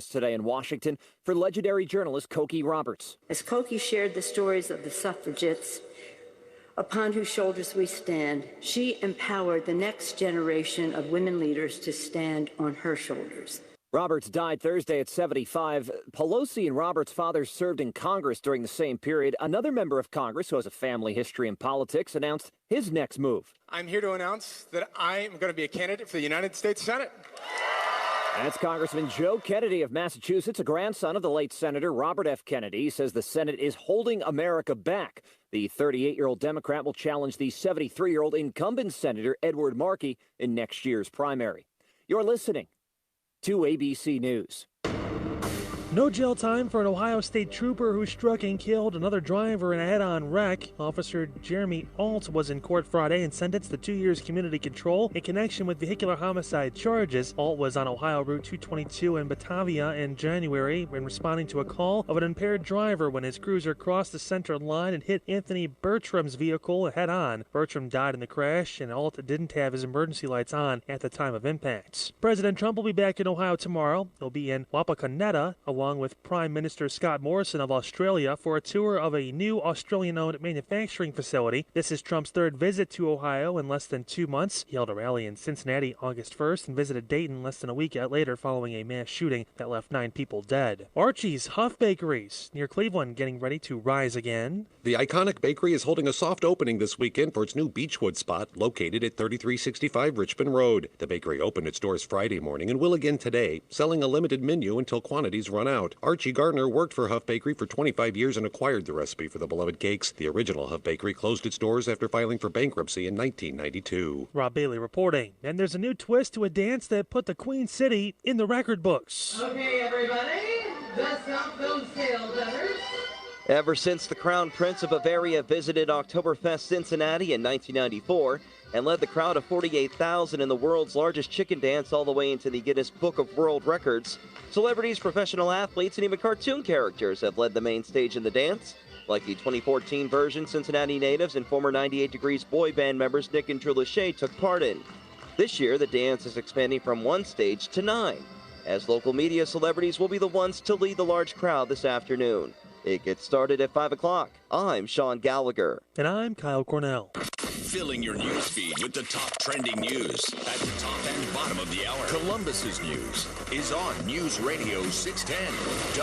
Today in Washington for legendary journalist Cokie Roberts. As Cokie shared the stories of the suffragettes upon whose shoulders we stand, she empowered the next generation of women leaders to stand on her shoulders. Roberts died Thursday at 75. Pelosi and Roberts' father served in Congress during the same period. Another member of Congress who has a family history in politics announced his next move. I'm here to announce that I am going to be a candidate for the United States Senate. That's Congressman Joe Kennedy of Massachusetts, a grandson of the late Senator Robert F. Kennedy, says the Senate is holding America back. The 38-year-old Democrat will challenge the 73-year-old incumbent Senator Edward Markey in next year's primary. You're listening to ABC News. No jail time for an Ohio State trooper who struck and killed another driver in a head-on wreck. Officer Jeremy Alt was in court Friday and sentenced to 2 years community control in connection with vehicular homicide charges. Alt was on Ohio Route 222 in Batavia in January when responding to a call of an impaired driver when his cruiser crossed the center line and hit Anthony Bertram's vehicle head-on. Bertram died in the crash, and Alt didn't have his emergency lights on at the time of impact. President Trump will be back in Ohio tomorrow. He'll be in Wapakoneta, along with Prime Minister Scott Morrison of Australia for a tour of a new Australian-owned manufacturing facility. This is Trump's third visit to Ohio in less than 2 months. He held a rally in Cincinnati August 1st and visited Dayton less than a week later following a mass shooting that left 9 people dead. Archie's Huff Bakeries near Cleveland getting ready to rise again. The iconic bakery is holding a soft opening this weekend for its new Beechwood spot located at 3365 Richmond Road. The bakery opened its doors Friday morning and will again today, selling a limited menu until quantities run out. Archie Gardner worked for Huff Bakery for 25 years and acquired the recipe for the beloved cakes. The original Huff Bakery closed its doors after filing for bankruptcy in 1992. Rob Bailey reporting. And there's a new twist to a dance that put the Queen City in the record books. Okay, everybody, dust off those tail feathers. Ever since the Crown Prince of Bavaria visited Oktoberfest Cincinnati in 1994 and led the crowd of 48,000 in the world's largest chicken dance all the way into the Guinness Book of World Records, celebrities, professional athletes, and even cartoon characters have led the main stage in the dance. Like the 2014 version, Cincinnati natives and former 98 Degrees boy band members Nick and Drew Lachey took part in. This year, the dance is expanding from 1 stage to 9, as local media celebrities will be the ones to lead the large crowd this afternoon. It gets started at 5 o'clock. I'm Sean Gallagher. And I'm Kyle Cornell. Filling your news feed with the top trending news at the top and bottom of the hour. Columbus's news is on News Radio 610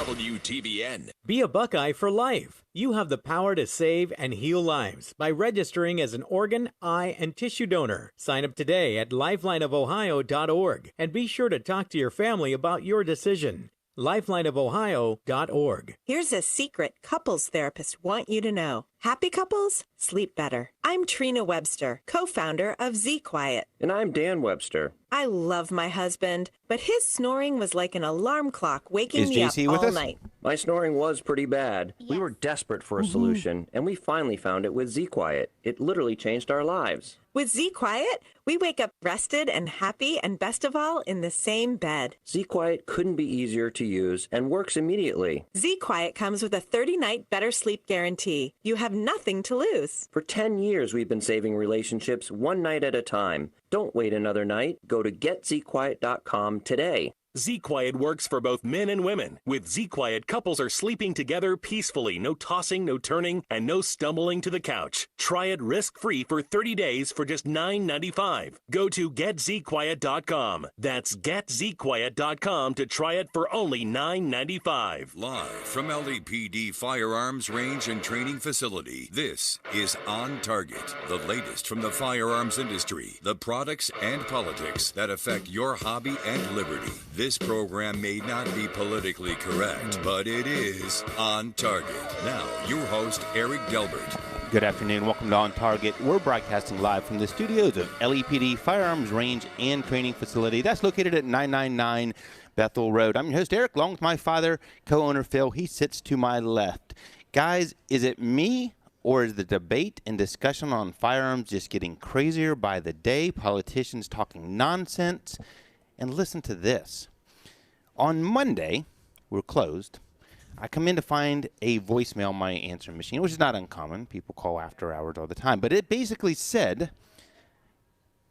WTBN. Be a Buckeye for life. You have the power to save and heal lives by registering as an organ, eye, and tissue donor. Sign up today at lifelineofohio.org and be sure to talk to your family about your decision. lifelineofohio.org. Here's a secret couples therapists want you to know. Happy couples sleep better. I'm Trina Webster, co-founder of Z Quiet. And I'm Dan Webster. I love my husband, but his snoring was like an alarm clock waking me up all night. My snoring was pretty bad. Yes. We were desperate for a solution, and we finally found it with Z Quiet. It literally changed our lives. With Z Quiet, we wake up rested and happy, and best of all, in the same bed. Z Quiet couldn't be easier to use and works immediately. Z Quiet comes with a 30-night better sleep guarantee. You have nothing to lose. For 10 years, we've been saving relationships one night at a time. Don't wait another night. Go to getzquiet.com today. Z-Quiet works for both men and women. With Z-Quiet, couples are sleeping together peacefully. No tossing, no turning, and no stumbling to the couch. Try it risk-free for 30 days for just $9.95. Go to getzquiet.com. That's getzquiet.com to try it for only $9.95. Live from LAPD Firearms Range and Training Facility, this is On Target, the latest from the firearms industry, the products and politics that affect your hobby and liberty. This program may not be politically correct, but it is On Target. Now, your host, Eric Delbert. Good afternoon. Welcome to On Target. We're broadcasting live from the studios of LAPD Firearms Range and Training Facility. That's located at 999 Bethel Road. I'm your host, Eric, along with my father, co-owner Phil. He sits to my left. Guys, is it me or is the debate and discussion on firearms just getting crazier by the day? Politicians talking nonsense? And listen to this. On Monday, we're closed. I come in to find a voicemail on my answering machine, which is not uncommon. People call after hours all the time. But it basically said,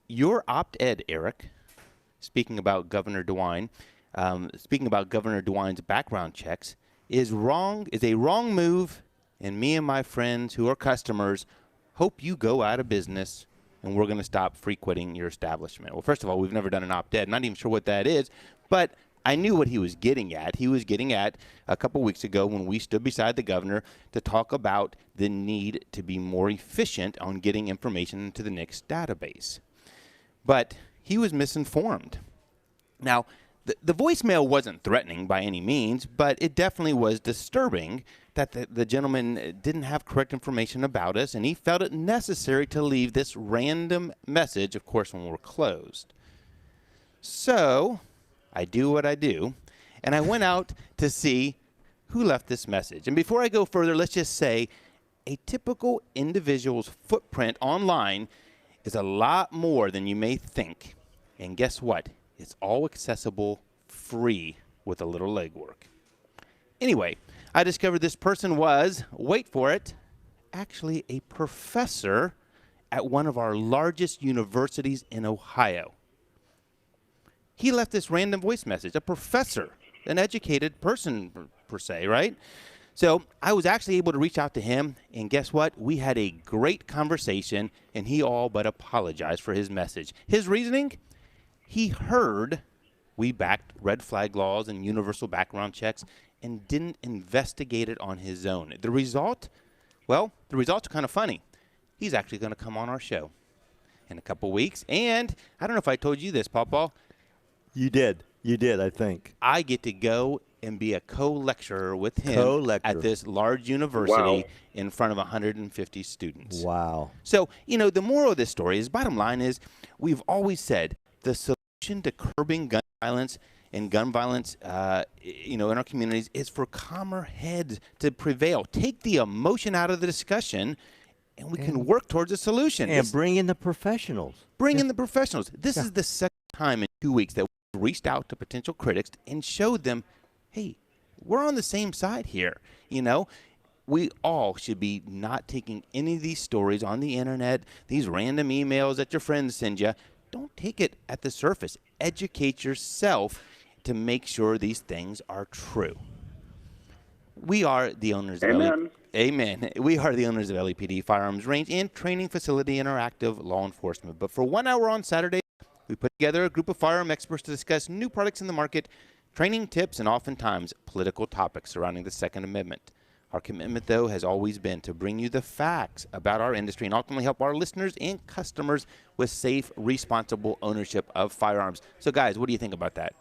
your op-ed, Eric, speaking about Governor DeWine, speaking about Governor DeWine's background checks, is a wrong move, and me and my friends who are customers hope you go out of business, and we're going to stop frequenting your establishment. Well, first of all, we've never done an op-ed. Not even sure what that is, but I knew what he was getting at. He was getting at a couple weeks ago when we stood beside the governor to talk about the need to be more efficient on getting information into the NICS database. But he was misinformed. Now, the voicemail wasn't threatening by any means, but it definitely was disturbing that the gentleman didn't have correct information about us, and he felt it necessary to leave this random message, of course, when we're closed. So I do what I do, and I went out to see who left this message. And before I go further, let's just say a typical individual's footprint online is a lot more than you may think. And guess what? It's all accessible free with a little legwork. Anyway, I discovered this person was, wait for it, actually a professor at one of our largest universities in Ohio. He left this random voice message, a professor, an educated person per se, right? So I was actually able to reach out to him, and guess what? We had a great conversation, and he all but apologized for his message. His reasoning? He heard we backed red flag laws and universal background checks and didn't investigate it on his own. The result? Well, the results are kind of funny. He's actually going to come on our show in a couple weeks, and I don't know if I told you this, Pawpaw. You did, I think. I get to go and be a co-lecturer with him at this large university in front of 150 students. Wow. So, the moral of this story is, bottom line is, we've always said the solution to curbing gun violence in our communities is for calmer heads to prevail. Take the emotion out of the discussion, and we can work towards a solution. And bring in the professionals. Bring in the professionals. This is the second time in 2 weeks that we've reached out to potential critics and showed them, hey, we're on the same side here. We all should be not taking any of these stories on the internet, these random emails that your friends send you. Don't take it at the surface. Educate yourself to make sure these things are true. We are the owners of Amen. We are the owners of LEPD Firearms Range and Training Facility Interactive Law Enforcement. But for 1 hour on Saturday, we put together a group of firearm experts to discuss new products in the market, training tips, and oftentimes political topics surrounding the Second Amendment. Our commitment, though, has always been to bring you the facts about our industry and ultimately help our listeners and customers with safe, responsible ownership of firearms. So, guys, what do you think about that?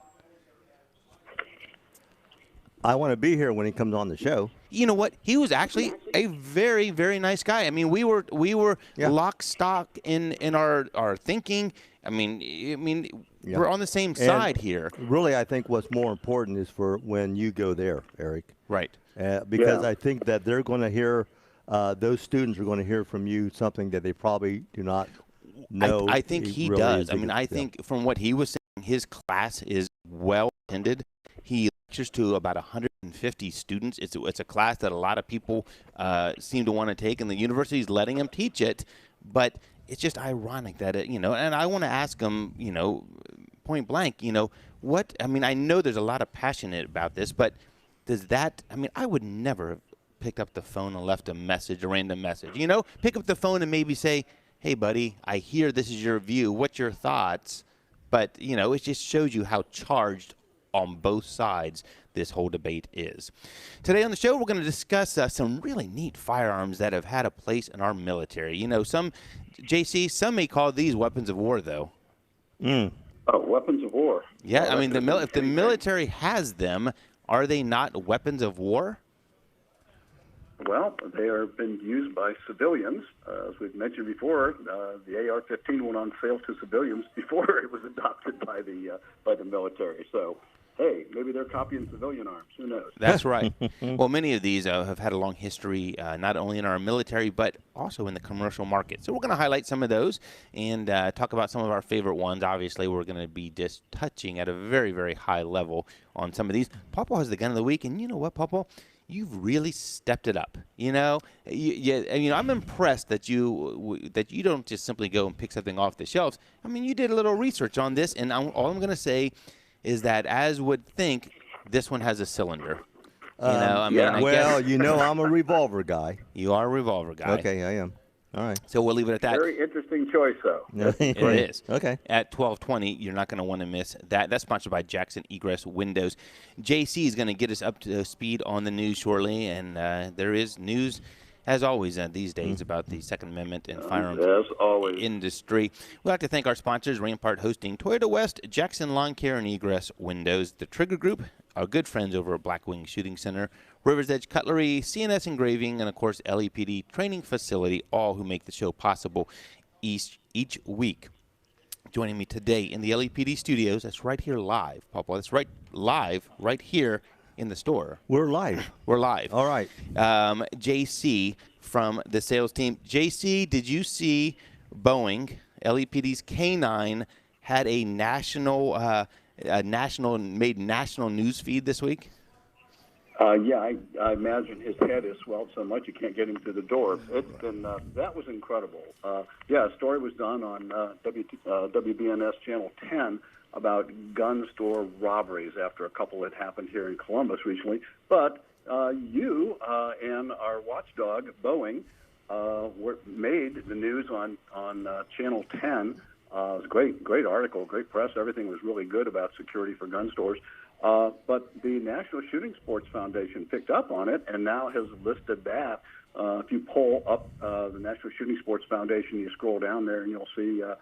I want to be here when he comes on the show. You know what? He was actually a very, very nice guy. I mean, we were lock, stock in our thinking. I mean, we're on the same side here. Really, I think what's more important is for when you go there, Eric. Right. Because I think that they're going to hear, those students are going to hear from you something that they probably do not know. I think he really does. I mean, I think from what he was saying, his class is well attended. He lectures to about 150 students. It's a class that a lot of people seem to want to take, and the university is letting him teach it. But it's just ironic that and I want to ask him, point blank, what? I mean, I know there's a lot of passion about this, but does that? I mean, I would never have picked up the phone and left a random message. Pick up the phone and maybe say, "Hey, buddy, I hear this is your view. What's your thoughts?" But it just shows you how charged on both sides this whole debate is. Today on the show, we're going to discuss some really neat firearms that have had a place in our military. Some may call these weapons of war, though. Oh, weapons of war. Yeah, I mean, if the military has them, are they not weapons of war? Well, they are been used by civilians. As we've mentioned before, the AR-15 went on sale to civilians before it was adopted by the military. So, hey, maybe they're copying civilian arms. Who knows? That's right. Well, many of these have had a long history, not only in our military, but also in the commercial market. So we're going to highlight some of those and talk about some of our favorite ones. Obviously, we're going to be just touching at a very, very high level on some of these. Pawpaw has the gun of the week, and you know what, Pawpaw? You've really stepped it up. I'm impressed that you don't just simply go and pick something off the shelves. I mean, you did a little research on this, and all I'm going to say is that, as would think, this one has a cylinder. I well, guess I'm a revolver guy. You are a revolver guy. Okay, I am. All right. So we'll leave it at that. Very interesting choice, though. It is. Okay. At 12:20, you're not going to want to miss that. That's sponsored by Jackson Egress Windows. JC is going to get us up to speed on the news shortly, and there is news, as always, these days about the Second Amendment and firearms industry. We'd like to thank our sponsors, Rampart Hosting, Toyota West, Jackson Lawn Care and Egress Windows, the Trigger Group, our good friends over at Blackwing Shooting Center, River's Edge Cutlery, CNS Engraving, and, of course, LEPD Training Facility, all who make the show possible each week. Joining me today in the LEPD studios, that's right here live, Papa. That's right live, right here in the store. We're live. We're live. All right. JC from the sales team. JC, did you see Boeing, LEPD's K9, had a national news feed this week? Yeah, I imagine his head is swelled so much you can't get him through the door. It's been that was incredible. A story was done on WBNS Channel 10 about gun store robberies after a couple had happened here in Columbus recently. But you and our watchdog Boeing made the news on Channel 10. It was a great article, great press. Everything was really good about security for gun stores. But the National Shooting Sports Foundation picked up on it and now has listed that. If you pull up the National Shooting Sports Foundation, you scroll down there and you'll see us.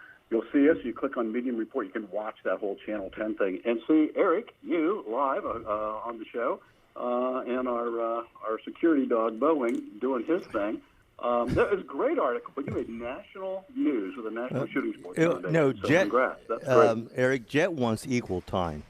You click on Medium Report, you can watch that whole Channel 10 thing and see Eric, you live on the show, and our security dog Boeing doing his thing. That was a great article, but you made national news with the National Shooting Sports Foundation. No, so Jet. Congrats. That's great. Eric, Jet wants equal time.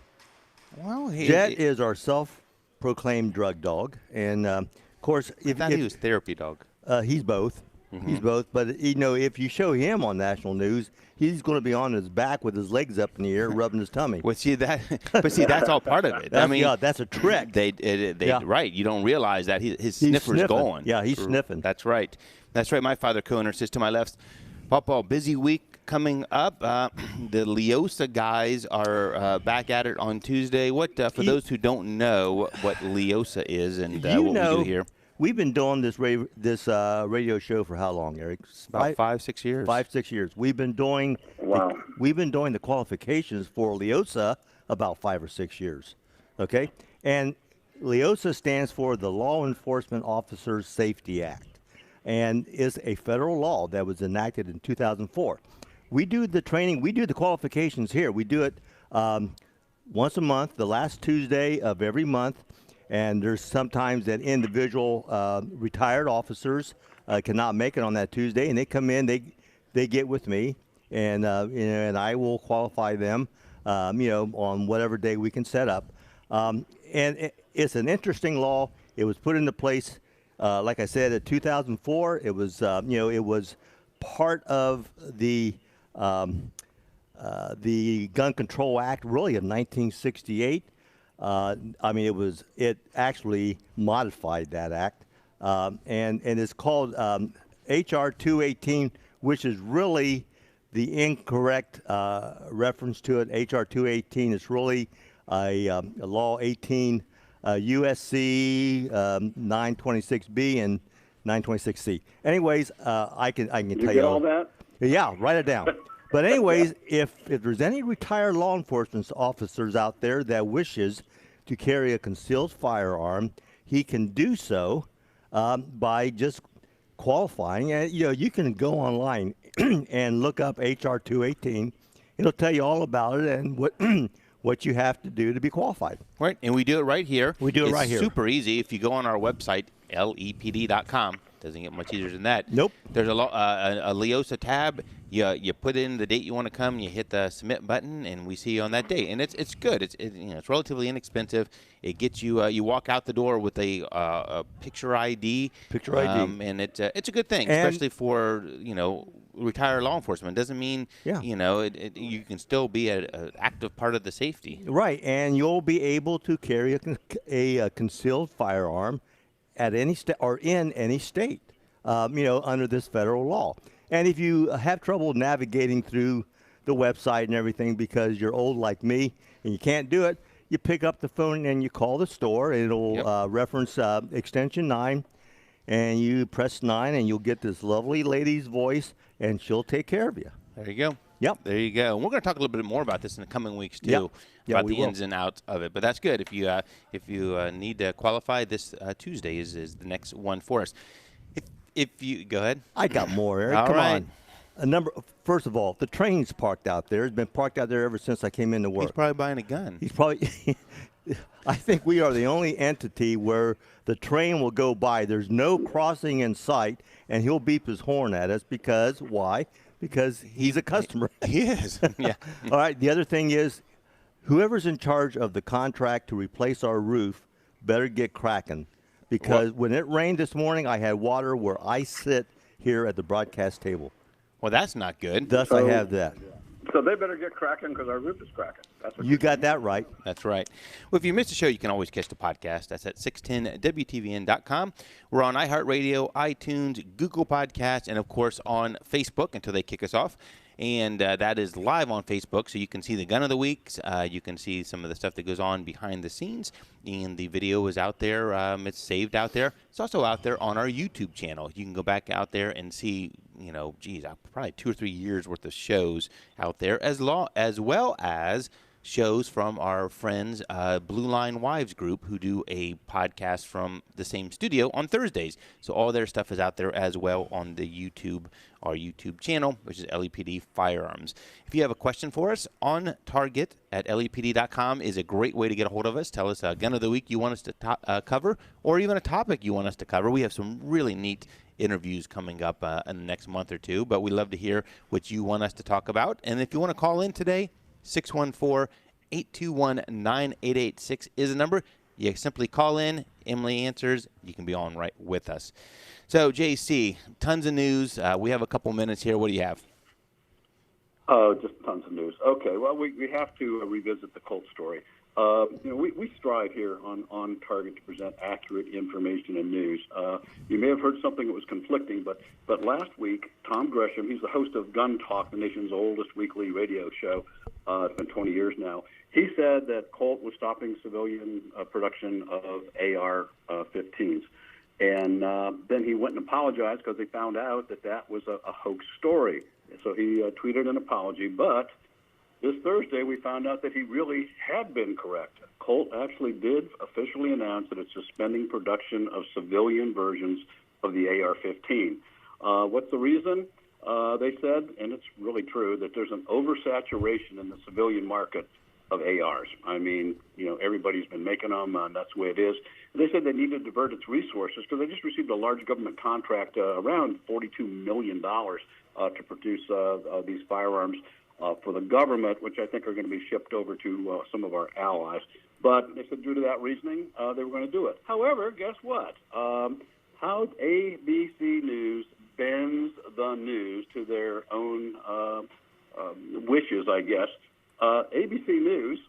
Well, Jet is our self-proclaimed drug dog, and of course, he was therapy dog. He's both. Mm-hmm. He's both. But if you show him on national news, he's going to be on his back with his legs up in the air, rubbing his tummy. Well, that's all part of it. That's a trick. Right. You don't realize that his sniffer's going. Yeah, he's sniffing. That's right. That's right. My father co-owner sits to my left. Papa, busy week coming up. The Leosa guys are back at it on Tuesday. For those who don't know what Leosa is and what we do here. We've been doing this radio show for how long, Eric? About 5-6 years. 5-6 years. We've been doing the qualifications for Leosa about 5 or 6 years. Okay? And Leosa stands for the Law Enforcement Officers Safety Act, and is a federal law that was enacted in 2004. We do the training, we do the qualifications here. We do it once a month, the last Tuesday of every month. And there's sometimes that individual retired officers cannot make it on that Tuesday, and they come in, they get with me, and and I will qualify them, on whatever day we can set up. And it's an interesting law. It was put into place, like I said, in 2004. It was it was part of the Gun Control Act, really, of 1968. It actually modified that act, and it's called H.R. 218, which is really the incorrect reference to it. H.R. 218 is really a Law 18 USC 926B and 926C. Anyways, I can tell you. You get all that? Yeah, write it down. But anyways, if there's any retired law enforcement officers out there that wishes to carry a concealed firearm, he can do so by just qualifying. And you can go online and look up HR 218. It'll tell you all about it and what you have to do to be qualified. Right, and we do it right here. We do it right here. It's super easy. If you go on our website, lepd.com. Doesn't get much easier than that. Nope. There's a Leosa tab. You put in the date you want to come. You hit the submit button, and we see you on that day. And it's good. It's relatively inexpensive. It gets you. You walk out the door with a picture ID. Picture ID. And it's a good thing, especially for retired law enforcement. It doesn't mean you can still be an active part of the safety. Right, and you'll be able to carry a concealed firearm at any state or in any state, under this federal law. And if you have trouble navigating through the website and everything because you're old like me and you can't do it, you pick up the phone and you call the store. It'll reference extension 9, and you press 9, and you'll get this lovely lady's voice, and she'll take care of you. There you go. Yep. There you go. And we're going to talk a little bit more about this in the coming weeks too, Yep. Yeah, about we the will. ins and outs of it. But that's good. If you need to qualify, this Tuesday is the next one for us. If you go ahead, I got more, Eric. All Come right. on. First of all, the train's parked out there. It's been parked out there ever since I came into work. He's probably buying a gun. He's probably. I think we are the only entity where the train will go by. There's no crossing in sight, and he'll beep his horn at us because why? Because he's a customer. He is. Yeah. All right. The other thing is, whoever's in charge of the contract to replace our roof better get cracking, because when it rained this morning, I had water where I sit here at the broadcast table. Well, that's not good. Thus, I have that. So they better get cracking because our roof is cracking. That's what You got that right. That's right. Well, if you missed the show, you can always catch the podcast. That's at 610WTVN.com. We're on iHeartRadio, iTunes, Google Podcasts, and, of course, on Facebook until they kick us off. And that is live on Facebook, so you can see the gun of the week. You can see some of the stuff that goes on behind the scenes. And the video is out there. It's saved out there. It's also out there on our YouTube channel. You can go back out there and see, probably 2 or 3 years worth of shows out there, as well as shows from our friends, Blue Line Wives Group, who do a podcast from the same studio on Thursdays. So all their stuff is out there as well on the our YouTube channel, which is LEPD Firearms. If you have a question for us, OnTarget at LEPD.com is a great way to get a hold of us. Tell us a gun of the week you want us to cover, or even a topic you want us to cover. We have some really neat interviews coming up in the next month or two, but we love to hear what you want us to talk about. And if you want to call in today, 614-821-9886 is the number. You simply call in. Emily answers. You can be on right with us. So, JC, tons of news. We have a couple minutes here. What do you have? Just tons of news. Okay, well, we have to revisit the Colt story. We strive here on Target to present accurate information and news. You may have heard something that was conflicting, but last week, Tom Gresham, he's the host of Gun Talk, the nation's oldest weekly radio show. It's been 20 years now. He said that Colt was stopping civilian production of AR-15s. And then he went and apologized because they found out that was a hoax story. So he tweeted an apology. But this Thursday, we found out that he really had been correct. Colt actually did officially announce that it's suspending production of civilian versions of the AR-15. What's the reason? They said, and it's really true, that there's an oversaturation in the civilian market of ARs. I mean, everybody's been making them, and that's the way it is. They said they need to divert its resources because they just received a large government contract, around $42 million, to produce these firearms for the government, which I think are going to be shipped over to some of our allies. But they said due to that reasoning, they were going to do it. However, guess what? How ABC News bends the news to their own wishes, I guess. ABC News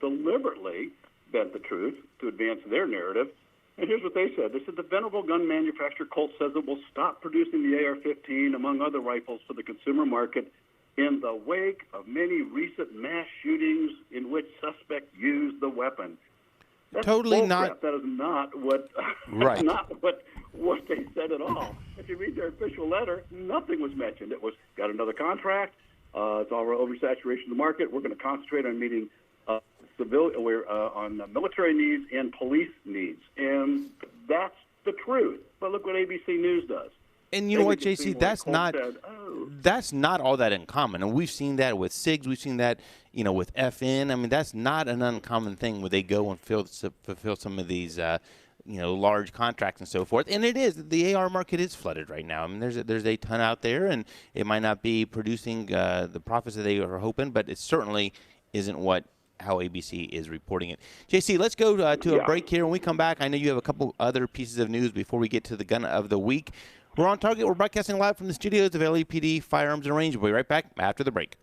deliberately bent the truth to advance their narrative. And here's what they said. They said the venerable gun manufacturer Colt says it will stop producing the AR-15, among other rifles, for the consumer market in the wake of many recent mass shootings in which suspects used the weapon. That's totally bullcrap. not. That is not what. Right. That's not what they said at all. If you read their official letter, nothing was mentioned. It was got another contract. It's all oversaturation of the market. We're going to concentrate on meeting on military needs and police needs, and that's the truth. But look what ABC News does. And you know what, JC? That's not all that uncommon. And we've seen that with SIGs. We've seen that, with FN. I mean, that's not an uncommon thing where they go and fulfill some of these, large contracts and so forth. And it is. The AR market is flooded right now. I mean, there's a ton out there, and it might not be producing the profits that they are hoping, but it certainly isn't how ABC is reporting it. JC, let's go to a break here. When we come back, I know you have a couple other pieces of news before we get to the gun of the week. We're on Target. We're broadcasting live from the studios of LEPD Firearms and Range. We'll be right back after the break.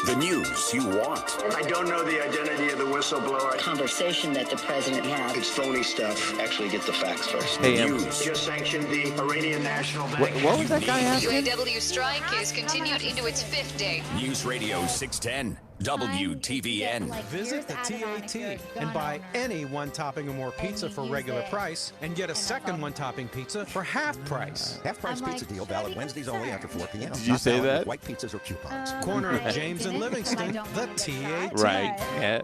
The news you want. I don't know the identity of the whistleblower. Conversation that the president had. It's phony stuff. Actually, get the facts first. Hey, News. Just sanctioned the Iranian National Bank. What was that guy asking? UAW strike is continued into its 5th day. News Radio 610. WTVN. Visit the TAT and buy any one topping or more pizza for regular price and get a second one topping pizza for half price. Half price pizza deal valid Wednesdays only after 4 p.m. Did you say that? White pizzas or coupons. Corner of James and Livingston, the TAT. Right. Yeah.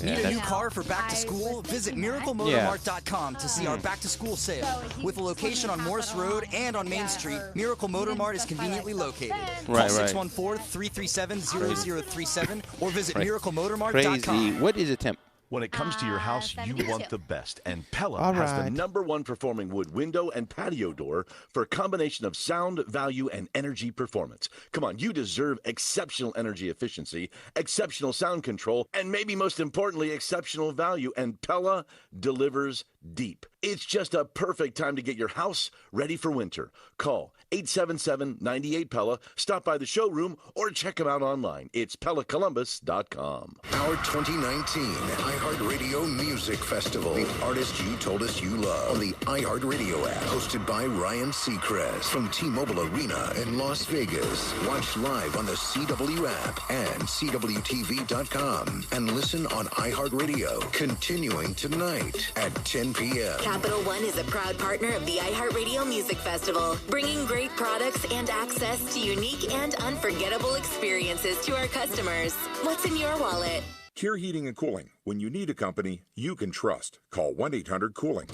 Need a new car for back to school? Visit MiracleMotorMart.com to see our back to school sale. With a location on Morse Road and on Main Street, Miracle Motor Mart is conveniently located. Call 614-337-0037 or visit MiracleMotorMart.com. Crazy. What is a temp? When it comes to your house, you want the best, and Pella All has the right. #1 performing wood window and patio door for a combination of sound, value, and energy performance. Come on, you deserve exceptional energy efficiency, exceptional sound control, and maybe most importantly, exceptional value, and Pella delivers deep. It's just a perfect time to get your house ready for winter. Call 877-98-PELLA, stop by the showroom, or check them out online. It's PellaColumbus.com. Our 2019 iHeartRadio Music Festival. The artists you told us you love on the iHeartRadio app. Hosted by Ryan Seacrest from T-Mobile Arena in Las Vegas. Watch live on the CW app and CWTV.com. And listen on iHeartRadio. Continuing tonight at 10 p.m. Capital One is a proud partner of the iHeartRadio Music Festival, bringing great products and access to unique and unforgettable experiences to our customers. What's in your wallet? Cure Heating and Cooling. When you need a company you can trust, call 1-800-COOLING.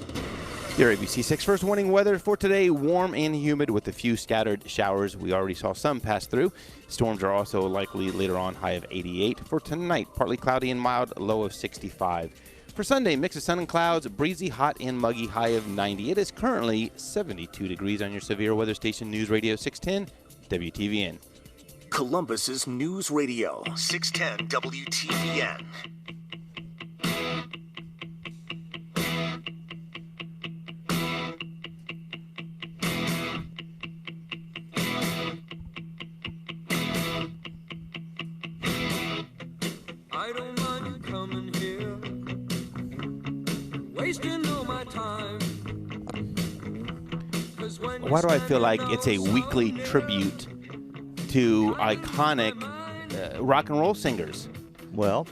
Your ABC6 first warning weather for today, warm and humid with a few scattered showers. We already saw some pass through. Storms are also likely later on, high of 88. For tonight, partly cloudy and mild, low of 65. For Sunday, mix of sun and clouds, breezy, hot, and muggy, high of 90. It is currently 72 degrees on your severe weather station, News Radio 610, WTVN. Columbus's News Radio 610 WTVN. I don't mind you coming here, wasting all my time. Why do I feel like it's a weekly tribute to iconic rock and roll singers? Well,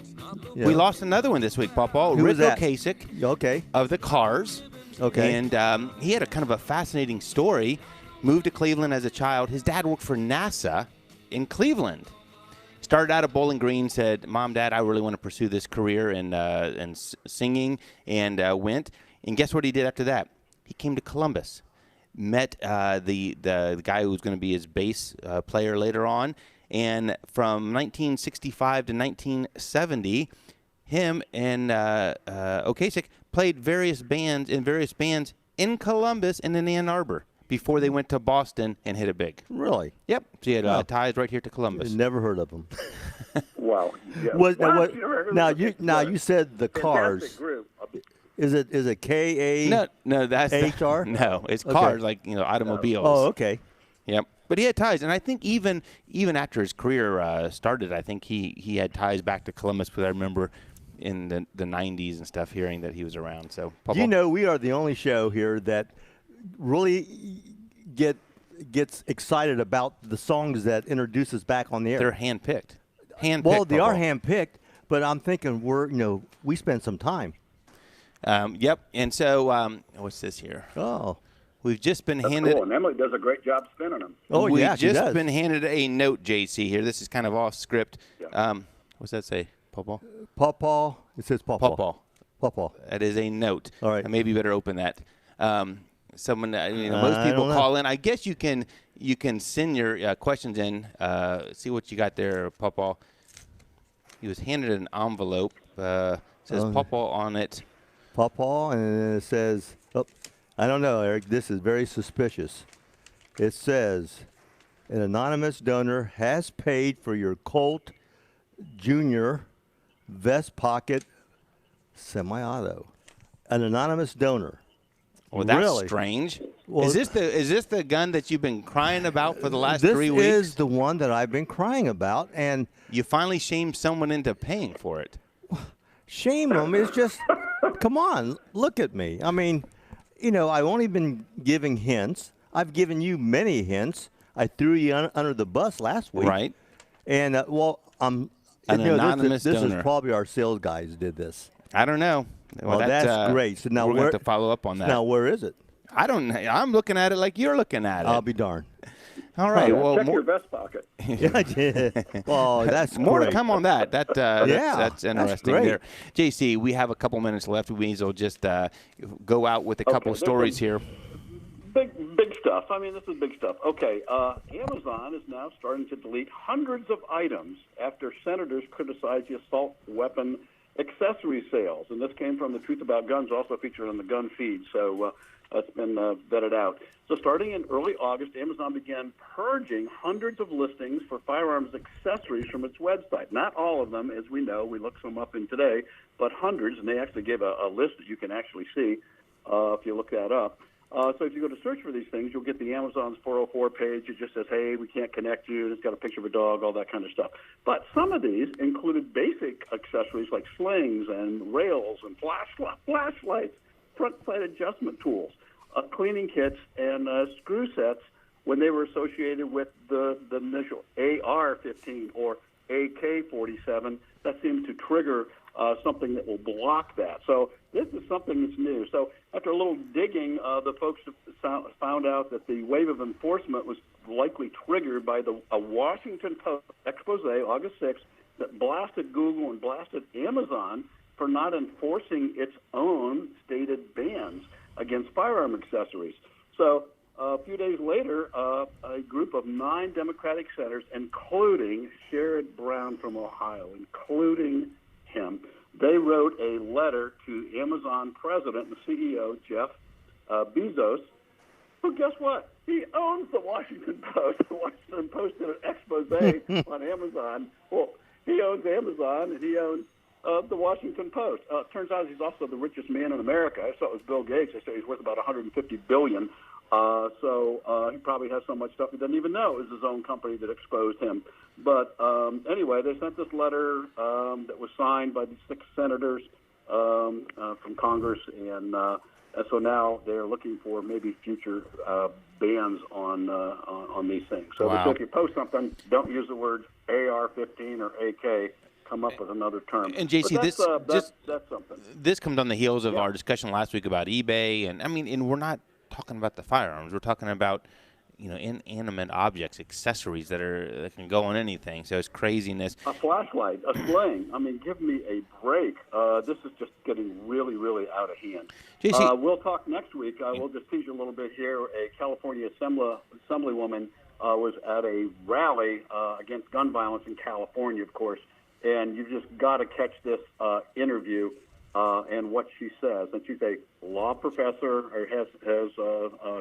yeah. We lost another one this week, Papa. Who Rick was that? Ocasek. Okay. Of the Cars. Okay. And he had a kind of a fascinating story. Moved to Cleveland as a child. His dad worked for NASA in Cleveland. Started out at Bowling Green, said, Mom, Dad, I really want to pursue this career in singing, and went. And guess what he did after that? He came to Columbus. Met the guy who was going to be his bass player later on. And from 1965 to 1970, him and Ocasek played various bands in Columbus and in Ann Arbor before they went to Boston and hit it big. Really? Yep. So he had ties right here to Columbus. Never heard of them. Wow. Yeah. Now you said the Cars. Fantastic group. Is it K-A? No, that's H-R? No, it's Okay. cars, like automobiles. Oh, okay. Yep. But he had ties, and I think even after his career started, I think he had ties back to Columbus. Because I remember in the 90s and stuff, hearing that he was around. So You know, we are the only show here that really gets excited about the songs that introduce us back on the air. They're handpicked. Well, they are handpicked, but I'm thinking we spend some time. Yep. And so what's this here? Oh. We've just been That's handed. cool, and Emily does a great job spinning them. Oh, We've yeah, she just does. been handed a note, JC, here. This is kind of off script. Yeah. What's that say, Pawpaw? Pawpaw. It says Pawpaw. Pawpaw. Pawpaw. That is a note. All right. Maybe you better open that. Someone, most people call in. I guess you can send your questions in. See what you got there, Pawpaw. He was handed an envelope. Says Pawpaw on it. Pawpaw, and it says, I don't know, Eric. This is very suspicious. It says, an anonymous donor has paid for your Colt Junior vest pocket semi-auto. An anonymous donor. Well, that's Really? strange. Well, is this the gun that you've been crying about for the last 3 weeks? This is the one that I've been crying about, and you finally shamed someone into paying for it. Shame them. It's just, come on, look at me. I mean, I've only been giving hints. I've given you many hints. I threw you under the bus last week. Right. And, An anonymous this donor. is probably our sales guys did this. I don't know. Well, that's great. So now we're going to have to follow up on that. Now, where is it? I'm looking at it like you're looking at it. I'll be darned. All right. Well, check your vest pocket. Well, that's more great. to come on that. That's interesting that's great. there. JC, we have a couple minutes left. We may as well just go out with a couple of stories here. Big stuff. I mean, this is big stuff. Okay, Amazon is now starting to delete hundreds of items after senators criticized the assault weapon accessory sales. And this came from the Truth About Guns, also featured on the gun feed. So it's been vetted out. So starting in early August, Amazon began purging hundreds of listings for firearms accessories from its website. Not all of them, as we know. We looked some up in today, but hundreds. And they actually gave a list that you can actually see if you look that up. So if you go to search for these things, you'll get the Amazon's 404 page. It just says, hey, we can't connect you. It's got a picture of a dog, all that kind of stuff. But some of these included basic accessories like slings and rails and flashlights, front sight adjustment tools, cleaning kits, and screw sets when they were associated with the initial AR-15 or AK-47. That seemed to trigger something that will block that. So this is something that's new. So after a little digging, the folks found out that the wave of enforcement was likely triggered by a Washington Post expose August 6th that blasted Google and blasted Amazon for not enforcing its own stated bans against firearm accessories. So a few days later, a group of 9 Democratic senators, including Sherrod Brown from Ohio, including him, they wrote a letter to Amazon president and CEO Jeff Bezos, who, guess what? He owns the Washington Post. The Washington Post did an expose on Amazon. Well, he owns Amazon, and he owns the Washington Post. Turns out he's also the richest man in America. I saw it was Bill Gates. They say he's worth about $150 billion. So he probably has so much stuff he doesn't even know it was his own company that exposed him. But anyway, they sent this letter that was signed by these 6 senators from Congress, and so now they're looking for maybe future bans on these things. So if you post something, don't use the words AR-15 or AK. Come up with another term. And JC, that's something. This comes on the heels of our discussion last week about eBay, and we're not talking about the firearms. We're talking about inanimate objects, accessories that can go on anything. So it's craziness. A flashlight, a sling. I mean, give me a break. This is just getting really, really out of hand. JC, we'll talk next week. We'll just tease you a little bit here. A California assemblywoman was at a rally against gun violence in California, of course. And you've just got to catch this interview and what she says. And she's a law professor, or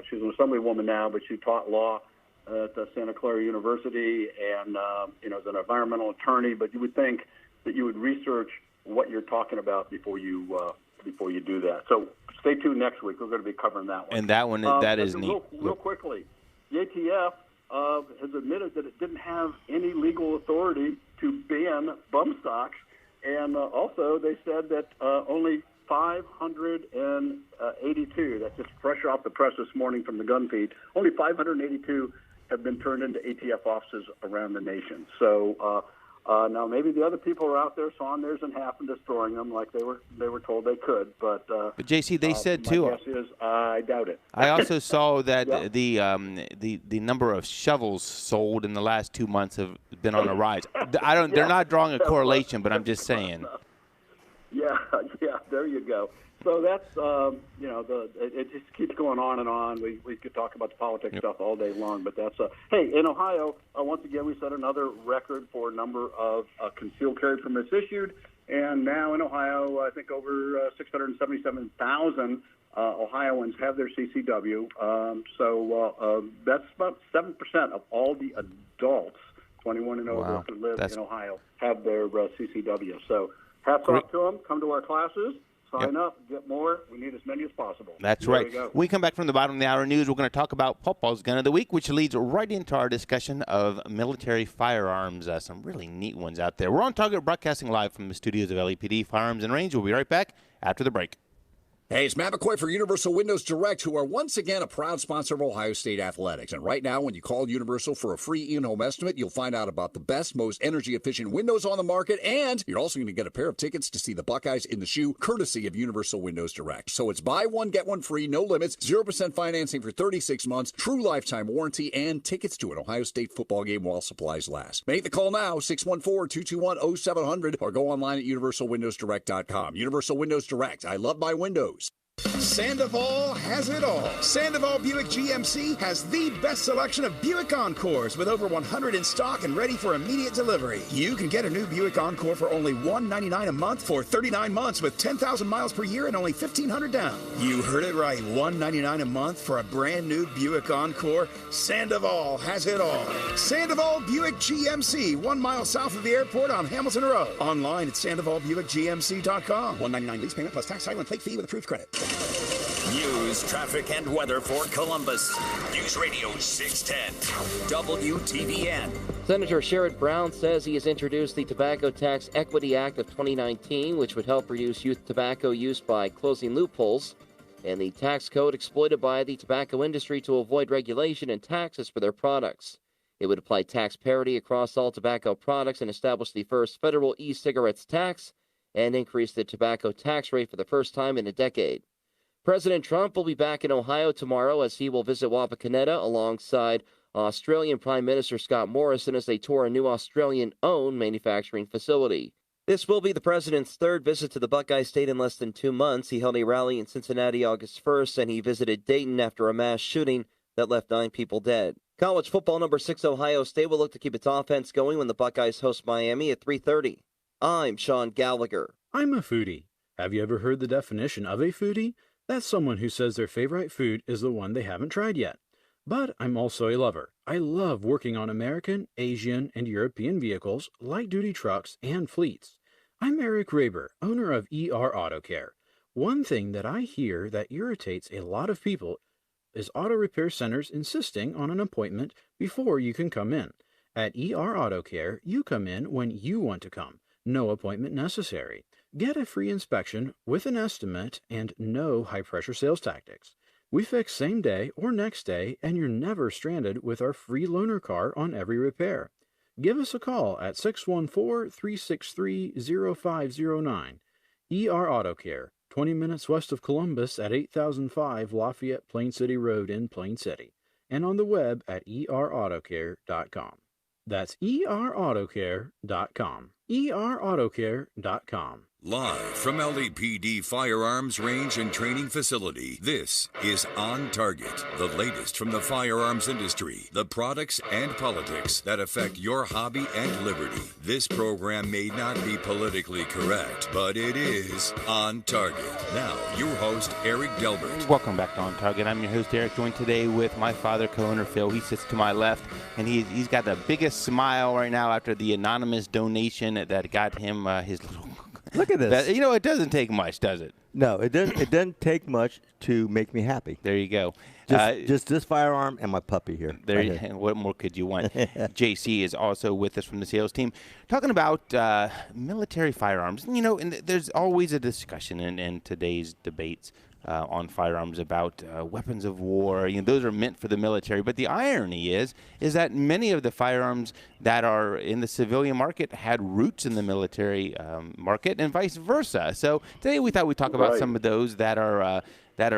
she's an assemblywoman now, but she taught law at Santa Clara University, and is an environmental attorney. But you would think that you would research what you're talking about before you do that. So stay tuned next week. We're going to be covering that one. And that one that is neat. Real quickly, the ATF has admitted that it didn't have any legal authority to ban bump stocks, and also they said that only 582, that's just fresh off the press this morning from the gun feed, only 582 have been turned into ATF offices around the nation. So now maybe the other people are out there sawing theirs in half and destroying them like they were told they could. But JC, they said my too. guess is I doubt it. I also saw that the number of shovels sold in the last 2 months have been on a rise. They're not drawing a correlation, but I'm just saying. Yeah, there you go. So that's it just keeps going on and on. We could talk about the politics stuff all day long, but that's hey, in Ohio, once again we set another record for number of concealed carry permits issued, and now in Ohio, I think over 677,000 Ohioans have their CCW. So that's about 7% of all the adults 21 and over who live in Ohio have their CCW. So hats off to them. Come to our classes. Sign up, get more. We need as many as possible. That's There right. we go. We come back from the bottom of the hour news. We're going to talk about Pawpaw's Gun of the Week, which leads right into our discussion of military firearms. Some really neat ones out there. We're on Target, broadcasting live from the studios of LAPD Firearms and Range. We'll be right back after the break. Hey, it's Matt McCoy for Universal Windows Direct, who are once again a proud sponsor of Ohio State Athletics. And right now, when you call Universal for a free in-home estimate, you'll find out about the best, most energy-efficient windows on the market, and you're also going to get a pair of tickets to see the Buckeyes in the shoe, courtesy of Universal Windows Direct. So it's buy one, get one free, no limits, 0% financing for 36 months, true lifetime warranty, and tickets to an Ohio State football game while supplies last. Make the call now, 614-221-0700, or go online at universalwindowsdirect.com. Universal Windows Direct. I love my windows. Sandoval has it all. Sandoval Buick GMC has the best selection of Buick Encores with over 100 in stock and ready for immediate delivery. You can get a new Buick Encore for only $199 a month for 39 months with 10,000 miles per year and only $1,500 down. You heard it right, $199 a month for a brand new Buick Encore. Sandoval has it all. Sandoval Buick GMC, 1 mile south of the airport on Hamilton Road. Online at sandovalbuickgmc.com. $199 lease payment plus tax, title, and plate fee with approved credit. News, traffic, and weather for Columbus. News Radio 610, WTVN. Senator Sherrod Brown says he has introduced the Tobacco Tax Equity Act of 2019, which would help reduce youth tobacco use by closing loopholes and the tax code exploited by the tobacco industry to avoid regulation and taxes for their products. It would apply tax parity across all tobacco products and establish the first federal e-cigarettes tax and increase the tobacco tax rate for the first time in a decade. President Trump will be back in Ohio tomorrow as he will visit Wapakoneta alongside Australian Prime Minister Scott Morrison as they tour a new Australian-owned manufacturing facility. This will be the president's third visit to the Buckeye State in less than 2 months. He held a rally in Cincinnati August 1st, and he visited Dayton after a mass shooting that left 9 people dead. College football number 6 Ohio State will look to keep its offense going when the Buckeyes host Miami at 3:30. I'm Sean Gallagher. I'm a foodie. Have you ever heard the definition of a foodie? That's someone who says their favorite food is the one they haven't tried yet. But I'm also a lover. I love working on American, Asian, and European vehicles, light-duty trucks, and fleets. I'm Eric Raber, owner of ER Auto Care. One thing that I hear that irritates a lot of people is auto repair centers insisting on an appointment before you can come in. At ER Auto Care, you come in when you want to come. No appointment necessary. Get a free inspection with an estimate and no high-pressure sales tactics. We fix same day or next day, and you're never stranded with our free loaner car on every repair. Give us a call at 614-363-0509. ER Auto Care, 20 minutes west of Columbus at 8005 Lafayette Plain City Road in Plain City, and on the web at erautocare.com. That's erautocare.com. erautocare.com. Live from LAPD Firearms Range and Training Facility, this is On Target, the latest from the firearms industry, the products and politics that affect your hobby and liberty. This program may not be politically correct, but it is On Target. Now, your host, Eric Delbert. Welcome back to On Target. I'm your host, Eric, joined today with my father, co-owner Phil. He sits to my left, and he's got the biggest smile right now after the anonymous donation that got him his little... Look at this. It doesn't take much, does it? No, it doesn't. It doesn't take much to make me happy. There you go. Just this firearm and my puppy here. What more could you want? JC is also with us from the sales team, talking about military firearms. And there's always a discussion in today's debates on firearms about weapons of war. Those are meant for the military. But the irony is that many of the firearms that are in the civilian market had roots in the military market and vice versa. So today we thought we'd talk about some of those that are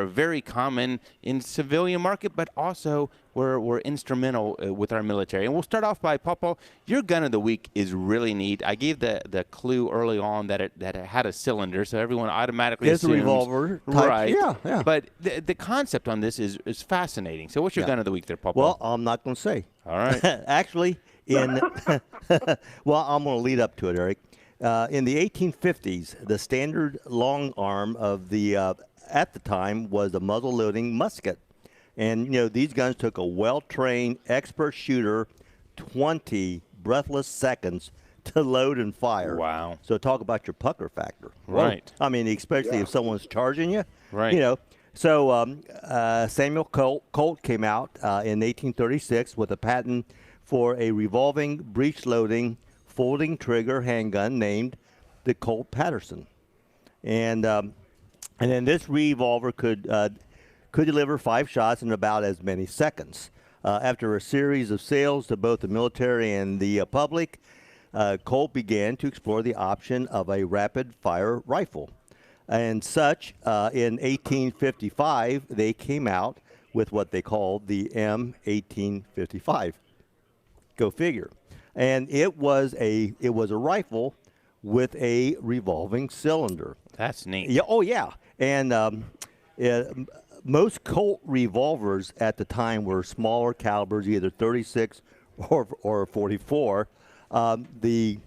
very common in civilian market, but also were instrumental with our military. And we'll start off by Pawpaw. Your gun of the week is really neat. I gave the clue early on that it had a cylinder, so everyone automatically assumes. It's a revolver type. Right. Yeah. But the concept on this is fascinating. So what's your gun of the week there, Pawpaw? Well, I'm not going to say. All right. Actually, well, I'm going to lead up to it, Eric. In the 1850s, the standard long arm of the at the time was a muzzle-loading musket. And, these guns took a well-trained expert shooter 20 breathless seconds to load and fire. Wow. So talk about your pucker factor. Whoa. Right. I mean, especially if someone's charging you. Right. You know. So Samuel Colt came out in 1836 with a patent for a revolving breech-loading folding trigger handgun named the Colt Patterson, and then this revolver could deliver 5 shots in about as many seconds. After a series of sales to both the military and the public, Colt began to explore the option of a rapid-fire rifle. And such, in 1855, they came out with what they called the M1855. Go figure. And it was a rifle with a revolving cylinder. That's neat. Yeah. Oh, yeah. And most Colt revolvers at the time were smaller calibers, either 36 or 44. The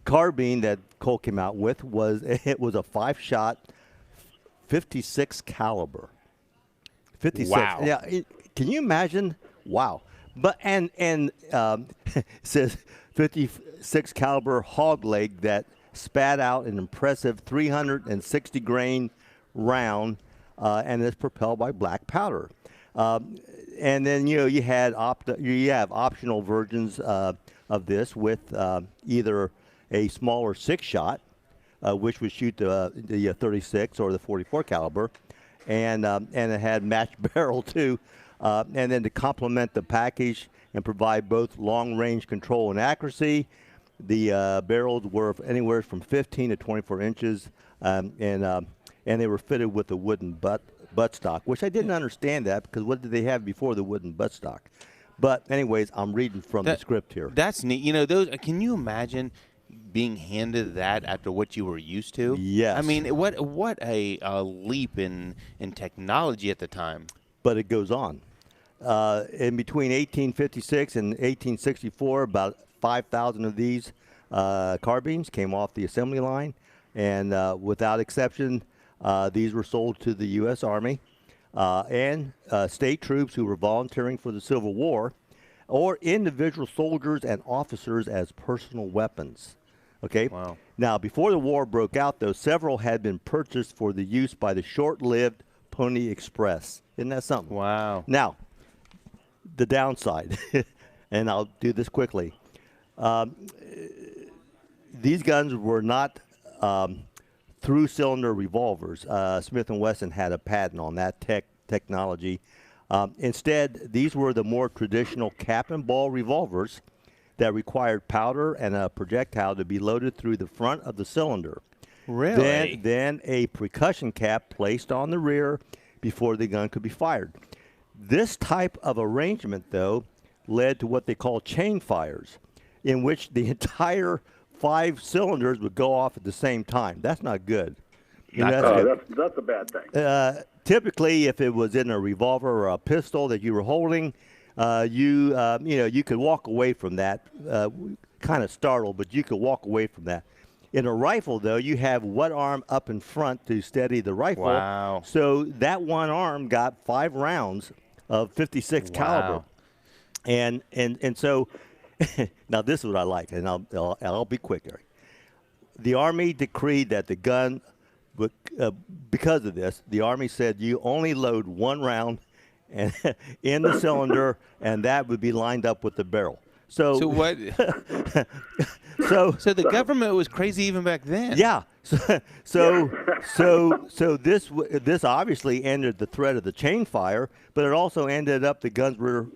carbine that Colt came out with was a 5-shot 56 caliber. 56. Wow. Yeah. Can you imagine? Wow. But and it says 56 caliber hog leg that spat out an impressive 360 grain round, and is propelled by black powder. And then you have optional versions of this with either a smaller 6-shot, which would shoot the 36 or the 44 caliber, and it had matched barrel too. And then to complement the package and provide both long-range control and accuracy, the barrels were anywhere from 15 to 24 inches, and they were fitted with a wooden buttstock, which I didn't understand that, because what did they have before the wooden buttstock? But anyways, I'm reading from the script here. That's neat. You know, those. Can you imagine being handed that after what you were used to? Yes. I mean, what a leap in technology at the time. But it goes on. In between 1856 and 1864, about 5,000 of these carbines came off the assembly line, and without exception, these were sold to the U.S. Army and state troops who were volunteering for the Civil War, or individual soldiers and officers as personal weapons. Okay? Wow. Now, before the war broke out, though, several had been purchased for the use by the short-lived Pony Express. Isn't that something? Wow. Now, the downside, and I'll do this quickly. These guns were not through-cylinder revolvers. Smith & Wesson had a patent on that technology. Instead, these were the more traditional cap-and-ball revolvers that required powder and a projectile to be loaded through the front of the cylinder. Really? Then a percussion cap placed on the rear before the gun could be fired. This type of arrangement, though, led to what they call chain fires, in which the entire 5 cylinders would go off at the same time. That's not good. That's a bad thing. Typically, if it was in a revolver or a pistol that you were holding, you could walk away from that. Kind of startled, but you could walk away from that. In a rifle, though, you have one arm up in front to steady the rifle. Wow. So that one arm got 5 rounds of 56 caliber. And so now this is what I like, and I'll be quick here. The Army decreed that the gun, because of this, the Army said you only load 1 round and in the cylinder, and that would be lined up with the barrel. So what? So the government was crazy even back then. Yeah. So this obviously ended the threat of the chain fire, but it also ended up the guns were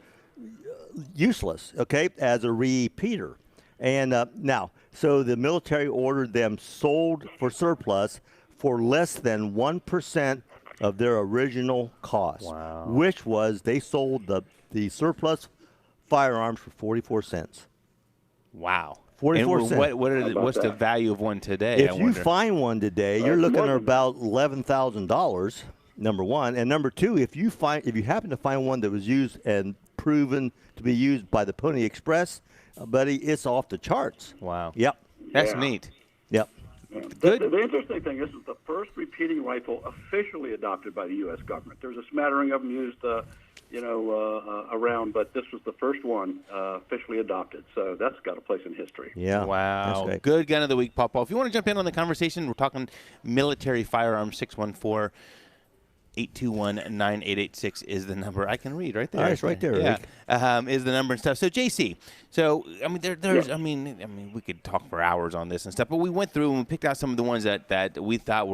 useless, okay, as a repeater. And now, so the military ordered them sold for surplus for less than 1% of their original cost. Wow. Which was they sold the surplus firearms for 44 cents. Wow. 44 and cents. What's the value of one today? If you find one today, you're looking at about $11,000. Number one, and number two, if you happen to find one that was used and proven to be used by the Pony Express, buddy, it's off the charts. Wow. Yep. That's neat. Yep. Good. The interesting thing is the first repeating rifle officially adopted by the U.S. government. There's a smattering of them used, around, but this was the first one officially adopted. So that's got a place in history. Yeah. Wow. That's Good gun of the week, Paul. If you want to jump in on the conversation, we're talking military firearms. 614-821-9886 is the number. I can read right there. Oh, it's right there, Yeah, Rick. is the number and stuff. So, JC, I mean, there's, I mean, we could talk for hours on this and stuff, but we went through and we picked out some of the ones that we thought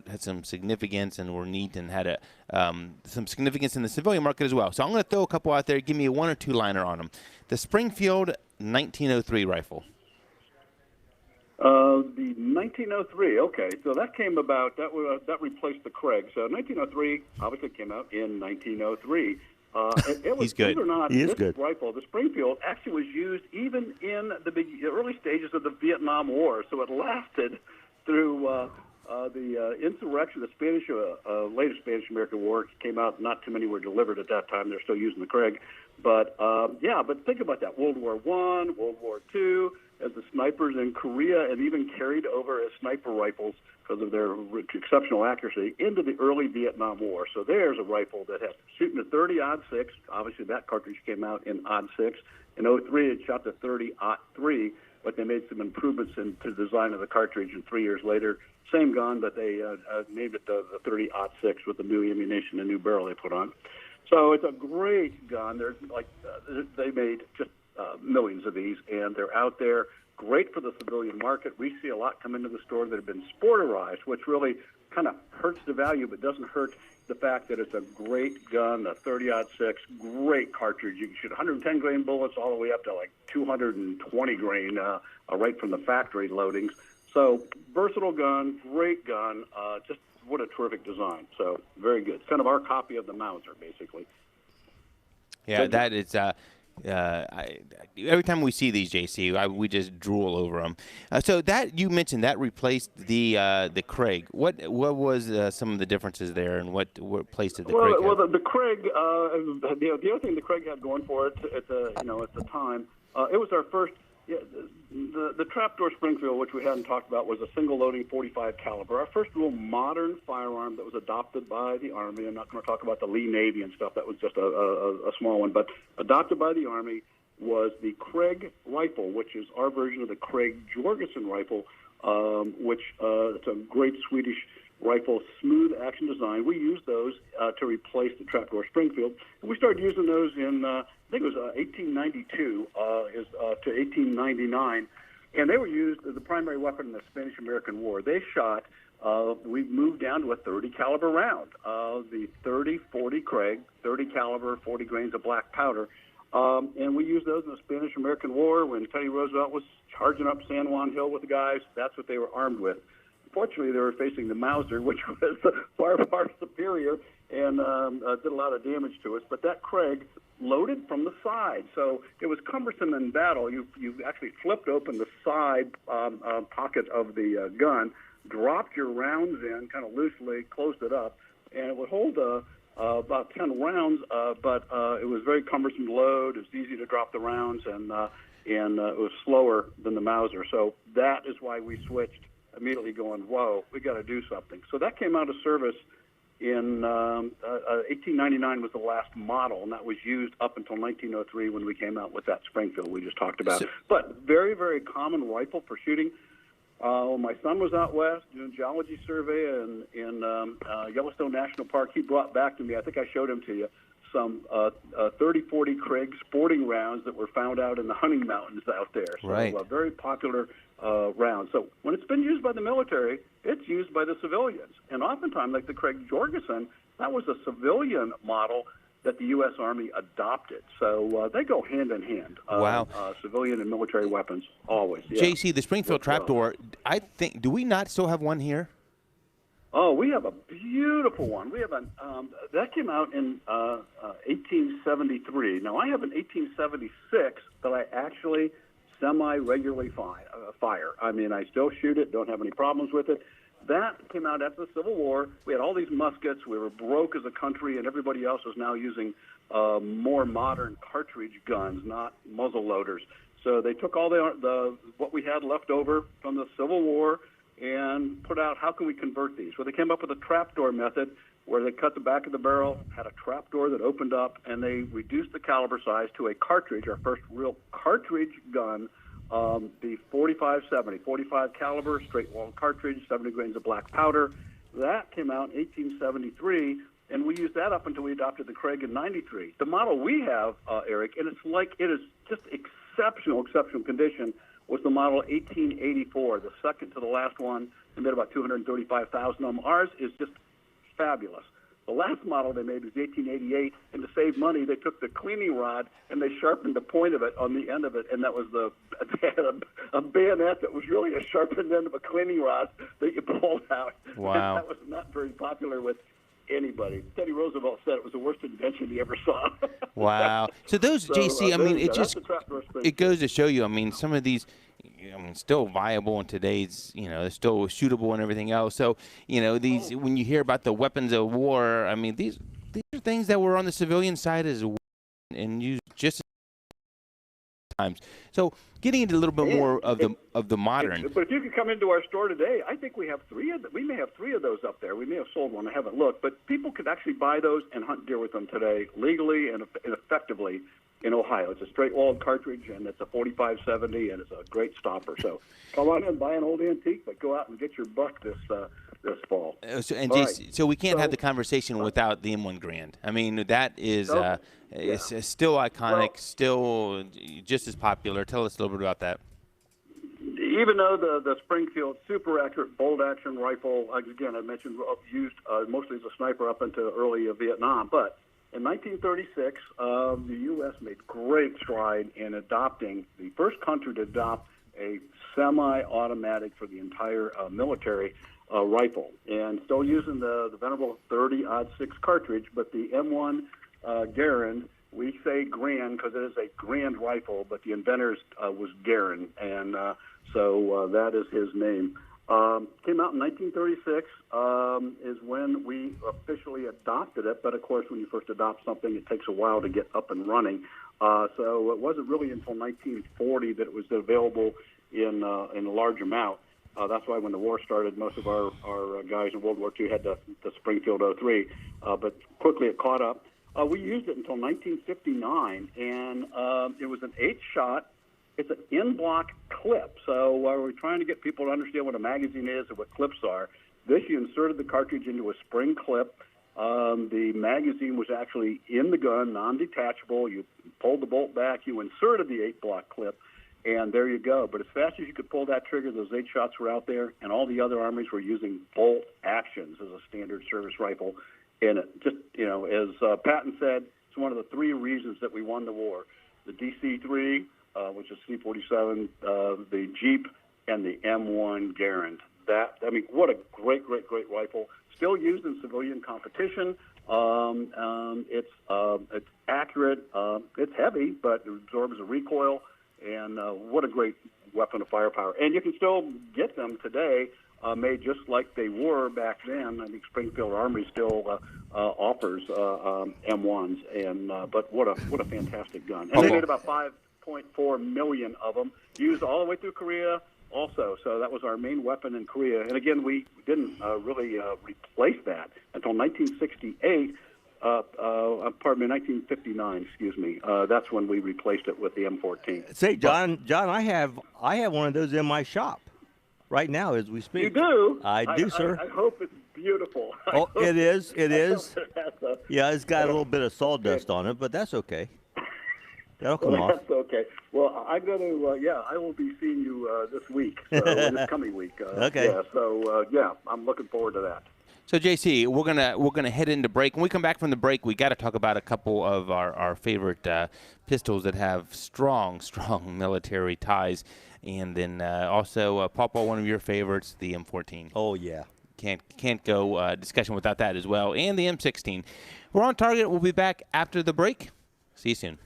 had some significance and were neat and had some significance in the civilian market as well. So I'm going to throw a couple out there. Give me a one or two liner on them. The Springfield 1903 rifle. The 1903, okay, so that came about, that replaced the Craig. So 1903 obviously came out in 1903. It was, He's good. believe it or not, He is this good. rifle, the Springfield, actually was used even in the early stages of the Vietnam War. So it lasted through the insurrection, the later Spanish-American War came out. Not too many were delivered at that time. They're still using the Craig. But, but think about that. World War I, World War II, as the snipers in Korea, and even carried over as sniper rifles because of their exceptional accuracy into the early Vietnam War. So there's a rifle that had shooting at 30-06. Obviously, that cartridge came out in .06. In 03, it shot to 30-03, but they made some improvements into the design of the cartridge, and 3 years later, same gun, but they named it the 30-06 with the new ammunition, the new barrel they put on. So it's a great gun. There's they made just millions of these, and they're out there. Great for the civilian market. We see a lot come into the store that have been sporterized, which really kind of hurts the value, but doesn't hurt the fact that it's a great gun, a 30-06, great cartridge. You can shoot 110 grain bullets all the way up to like 220 grain right from the factory loadings. So versatile gun, great gun, just what a terrific design. So very good. It's kind of our copy of the Mauser, basically. Yeah, that is. Every time we see these, JC, we just drool over them. So that you mentioned that replaced the Craig. What was some of the differences there, and what place did the Craig have? Well, the Craig, the other thing the Craig had going for it at the time, it was our first. Yeah, the trapdoor Springfield, which we hadn't talked about, was a single-loading .45 caliber. Our first real modern firearm that was adopted by the Army. I'm not going to talk about the Lee Navy and stuff. That was just a small one. But adopted by the Army was the Craig rifle, which is our version of the Craig Jorgensen rifle, which it's a great Swedish rifle, smooth action design. We used those to replace the trapdoor Springfield. And we started using those in, I think it was 1892 to 1899. And they were used as the primary weapon in the Spanish-American War. They shot, we've moved down to a 30 caliber round, the 30-40 Craig, 30 caliber, 40 grains of black powder. And we used those in the Spanish-American War when Teddy Roosevelt was charging up San Juan Hill with the guys. That's what they were armed with. Fortunately, they were facing the Mauser, which was far, far superior and did a lot of damage to us. But that Craig loaded from the side, so it was cumbersome in battle. You actually flipped open the side pocket of the gun, dropped your rounds in kind of loosely, closed it up, and it would hold about 10 rounds, but it was very cumbersome to load. It was easy to drop the rounds, and it was slower than the Mauser. So that is why we switched, immediately going, whoa, we got to do something. So that came out of service in 1899 was the last model, and that was used up until 1903 when we came out with that Springfield we just talked about. But very, very common rifle for shooting. When my son was out west doing a geology survey in Yellowstone National Park, he brought back to me, I think I showed him to you, some 30-40 Craig sporting rounds that were found out in the hunting mountains out there. So right. A very popular round. So when it's been used by the military, it's used by the civilians. And oftentimes, like the Craig Jorgensen, that was a civilian model that the U.S. Army adopted. So they go hand in hand. Wow. Civilian and military weapons, always. Yeah. JC, the Springfield trapdoor, I think, do we not still have one here? Oh, we have a beautiful one. We have that came out in 1873. Now, I have an 1876 that I actually semi-regularly fire. I mean, I still shoot it, don't have any problems with it. That came out after the Civil War. We had all these muskets. We were broke as a country, and everybody else was now using more modern cartridge guns, not muzzle loaders. So they took all the what we had left over from the Civil War and put out, how can we convert these? Well, they came up with a trapdoor method where they cut the back of the barrel, had a trap door that opened up, and they reduced the caliber size to a cartridge, our first real cartridge gun, the 45-70, 45 caliber, straight wall cartridge, 70 grains of black powder. That came out in 1873, and we used that up until we adopted the Craig in 93. The model we have, Eric, and it is just exceptional condition, was the model 1884, the second to the last one. They made about 235,000 of them. Ours is just fabulous. The last model they made was 1888, and to save money, they took the cleaning rod and they sharpened the point of it on the end of it, and that was they had a bayonet that was really a sharpened end of a cleaning rod that you pulled out. Wow. And that was not very popular with anybody. Teddy Roosevelt said it was the worst invention he ever saw. Wow. So those, JC, I mean, it goes to show you, I mean, some of these, still viable in today's, they're still shootable and everything else. So, these, when you hear about the weapons of war, I mean, these are things that were on the civilian side as well and used just times. So getting into a little bit more of the modern. But if you could come into our store today, I think we have three of them. We may have three of those up there. We may have sold one. I haven't looked, but people could actually buy those and hunt deer with them today, legally and effectively in Ohio. It's a straight-walled cartridge, and it's a 45-70, and it's a great stopper. So come on in and buy an old antique, but go out and get your buck this fall. So we can't have the conversation without the M1 Grand. I mean, that is it's still iconic, still just as popular. Tell us a little bit about that. Even though the Springfield super accurate bolt action rifle, again, I mentioned used mostly as a sniper up into early Vietnam, but in 1936, the U.S. made great stride in adopting, the first country to adopt a semi-automatic for the entire military rifle, and still using the venerable 30-06 cartridge, but the M1 Garand, we say Grand because it is a Grand rifle, but the inventor's was Garand, and so that is his name. Came out in 1936 is when we officially adopted it, but of course when you first adopt something it takes a while to get up and running. So it wasn't really until 1940 that it was available in a large amount. That's why when the war started, most of our guys in World War II had the Springfield 03, but quickly it caught up. We used it until 1959, and it was an 8-shot. It's an in-block clip. So while we're trying to get people to understand what a magazine is and what clips are, this you inserted the cartridge into a spring clip. The magazine was actually in the gun, non-detachable. You pulled the bolt back, you inserted the 8-block clip, and there you go. But as fast as you could pull that trigger, those 8 shots were out there, and all the other armies were using bolt actions as a standard service rifle. And it just, as Patton said, it's one of the 3 reasons that we won the war. The DC-3, which is C-47, the Jeep, and the M1 Garand. What a great rifle. Still used in civilian competition. It's accurate. It's heavy, but it absorbs a recoil. And what a great weapon of firepower. And you can still get them today, made just like they were back then. I think Springfield Armory still offers M1s. And but what a fantastic gun. And they made about 5.4 million of them, used all the way through Korea also. So that was our main weapon in Korea. And again, we didn't really replace that until 1968. 1959, excuse me. That's when we replaced it with the M14. Say, John, I have one of those in my shop right now as we speak. You do? I do, sir. I hope it's beautiful. It is. It is. That's Yeah, it's got a little bit of sawdust on it, but that's okay. That'll come off. That's okay. Well, I'm going to, I will be seeing you this week, this coming week. Okay. Yeah, so, I'm looking forward to that. So, JC, we're gonna head into break. When we come back from the break, we got to talk about a couple of our favorite pistols that have strong military ties, and then also Pawpaw, one of your favorites, the M14. Oh yeah, can't go discussion without that as well, and the M16. We're on target. We'll be back after the break. See you soon.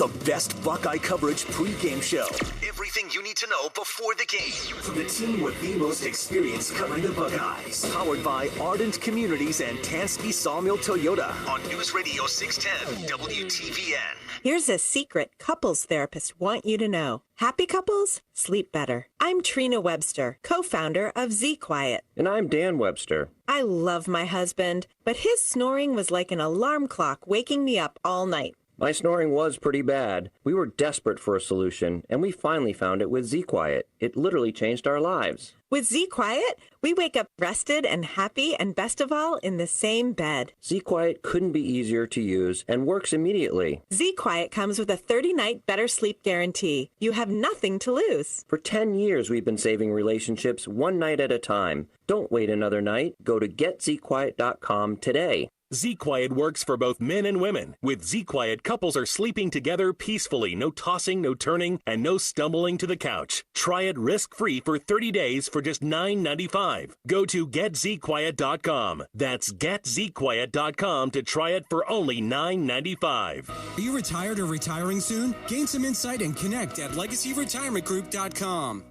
The best Buckeye coverage pregame show. Everything you need to know before the game. From the team with the most experience covering the Buckeyes. Powered by Ardent Communities and Tansky Sawmill Toyota. On News Radio 610 WTVN. Here's a secret couples therapists want you to know. Happy couples sleep better. I'm Trina Webster, co-founder of Z Quiet. And I'm Dan Webster. I love my husband, but his snoring was like an alarm clock waking me up all night. My snoring was pretty bad. We were desperate for a solution, and we finally found it with Z Quiet. It literally changed our lives. With Z Quiet, we wake up rested and happy, and best of all, in the same bed. Z Quiet couldn't be easier to use and works immediately. Z Quiet comes with a 30-night better sleep guarantee. You have nothing to lose. For 10 years, we've been saving relationships one night at a time. Don't wait another night. Go to getzquiet.com today. Z-Quiet works for both men and women. With Z-Quiet, couples are sleeping together peacefully. No tossing, no turning, and no stumbling to the couch. Try it risk-free for 30 days for just $9.95. Go to getzquiet.com. That's getzquiet.com to try it for only $9.95. Are you retired or retiring soon? Gain some insight and connect at legacyretirementgroup.com.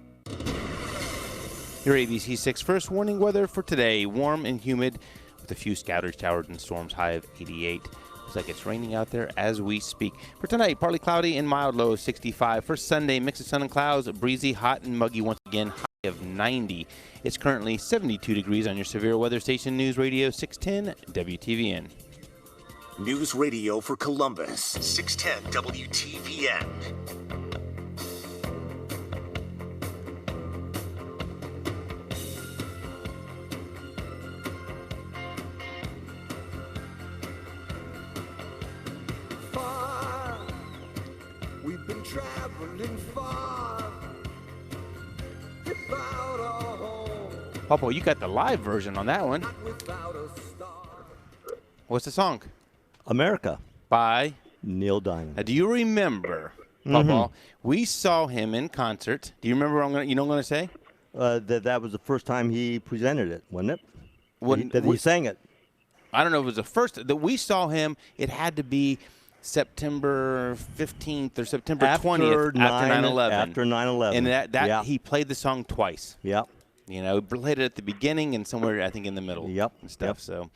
Your ABC 6 first warning weather for today. Warm and humid with a few scattered showers and storms, high of 88. Looks like it's raining out there as we speak. For tonight, partly cloudy and mild, low of 65. For Sunday, mix of sun and clouds, breezy, hot and muggy once again, high of 90. It's currently 72 degrees on your severe weather station, News Radio 610 WTVN. News Radio for Columbus, 610 WTVN. We've been traveling far without a home. Popo, you got the live version on that one. What's the song? America. By? Neil Diamond. Now, do you remember, Popo, we saw him in concert. Do you remember what I'm going to say? That was the first time he presented it, wasn't it? That he sang it. I don't know if it was the first. That we saw him, it had to be September 15th or September 20th after 9/11. After 9/11. And that he played the song twice. Yep. You know, played it at the beginning and somewhere, I think, in the middle. Yep. And stuff. So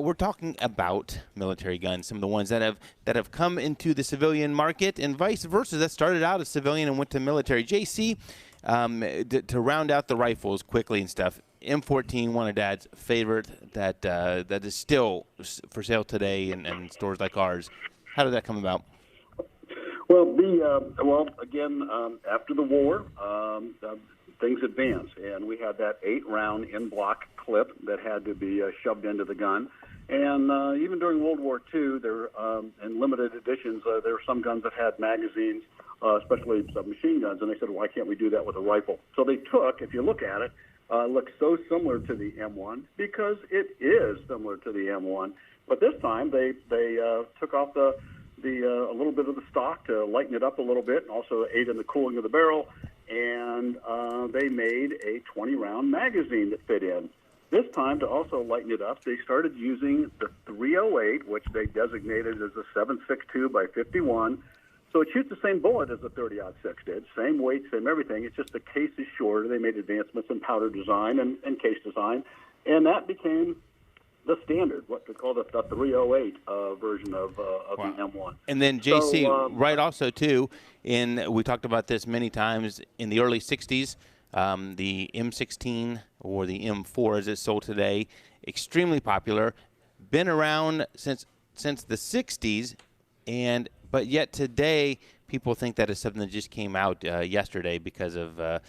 we're talking about military guns, some of the ones that have come into the civilian market and vice versa, that started out as civilian and went to military. JC, to round out the rifles quickly and stuff, M14, one of Dad's favorite, that is still for sale today in stores like ours. How did that come about? Well, again, after the war, things advanced, and we had that 8-round in-block clip that had to be shoved into the gun. And even during World War II, there in limited editions, there were some guns that had magazines, especially submachine guns, and they said, why can't we do that with a rifle? So they took, if you look at it, looks so similar to the M1 because it is similar to the M1. But this time they took off a little bit of the stock to lighten it up a little bit and also aid in the cooling of the barrel. And they made a 20-round magazine that fit in. This time, to also lighten it up, they started using the 308, which they designated as a 7.62 by 51. So it shoots the same bullet as the 30-06 did, same weight, same everything. It's just the case is shorter. They made advancements in powder design and case design, and that became the standard, what they call the 308 version of the M1. And then JC, right also too, we talked about this many times, in the early 60s, the M16 or the M4 as it's sold today, extremely popular, been around since the 60s, but yet today people think that is something that just came out yesterday because of a